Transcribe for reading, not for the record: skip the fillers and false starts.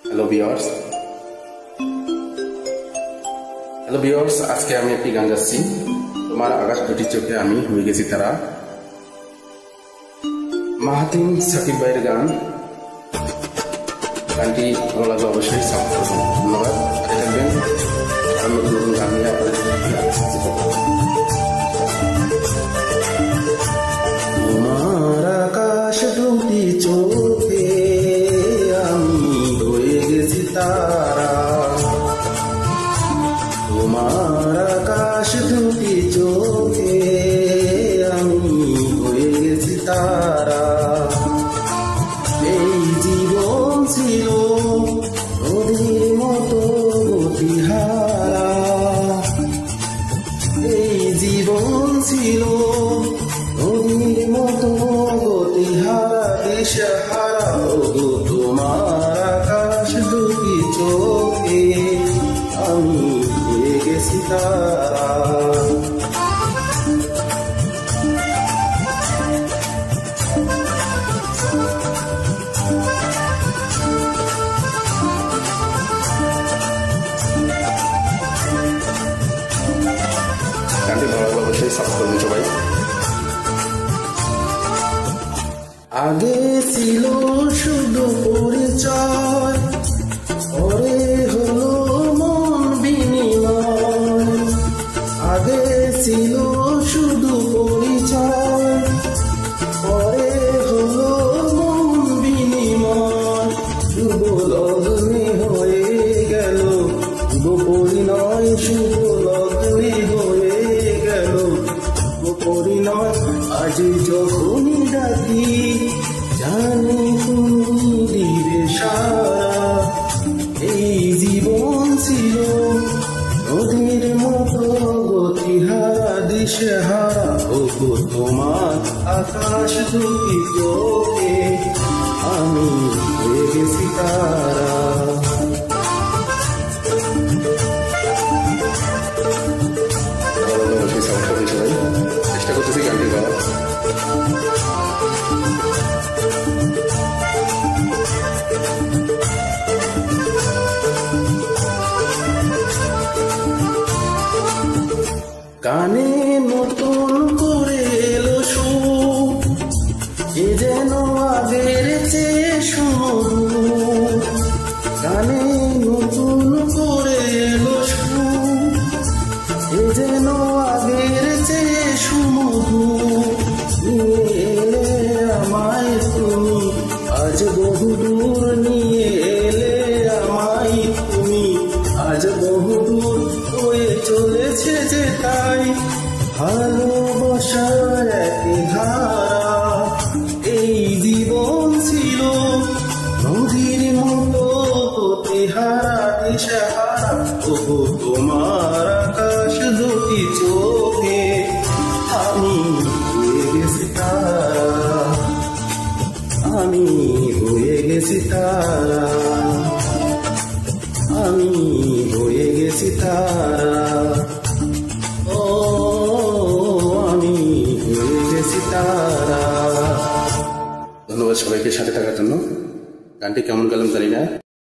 Hello viewers, আজকে আমি একটি গান গাচ্ছি। তোমার আকাশ দুটি চোখে আমি হয়ে গেছি তারা। মাহাতিম সাকিব ভাইয়ের গান। গানটি ভালো লাগলে অবশ্যই সাপোর্ট করবেন। ধন্যবাদ। থাকবেন আমি নতুন গান নিয়ে আপনাদের তোমার আকাশ দুটি চোখে আমি হয়ে গেছি তারা। তোমার আকাশ দুটি চোখে আমি হয়ে গেছি তারা। এই জীবন ছিল নদীর মতো গতিহারা। এই জীবন ছিল নদীর মতো গতিহারা দিশাহারা। ও তোমার আকাশ দুটি চোখে আমি হয়ে গেছি তারা। গানটি ভালো লাগলে অবশ্যই সাপোর্ট করবেন সবাই। আগে ছিল শুধু পরিচয়, পরে হলো মন বিনিময়। আগে ছিল শুধু পরিচয়, পরে হলো মন বিনিময়। শুভ লগ্নে হয়ে গেল শুভ পরিণয়। শুভ লগ্নে হয়ে গেল শুভ পরিণয়। আজ যখনই ডাকি জানি তুমি দিবে সারা। এই জীবন ছিল নদীর মতো গতিহারা দিশেহারা। ও তোমার আকাশ দুটি চোখে আমি হয়ে গেছি তারা। চেষ্টা করতেছি গানটি গাওয়া। গানে নতুন করে এলো সুর, এ যেন আগের চেয়ে সুর। গানে নতুন করে এলো সুর, এ যেন আগের চেয়ে সুমধুর। নিয়ে এলে আমায় তুমি আজ বহুদূর। নিয়ে এলে আমায় তুমি আজ বহুদূর। হয়ে চলেছে যে তাই ভালোবাসার এক ধারা। এই জীবন ছিল নদীর মতো গতিহারা দিশাহারা। ও তোমার আকাশ দুটি চোখে আমি হয়ে গেছি তারা। আমি হয়ে গেছি তারা। আমি হয়ে গেছি তারা। ও আমি হয়ে গেছি তারা। ধন্যবাদ সবাইকে সাথে থাকার জন্য। গানটি কেমন গেলাম জানি না।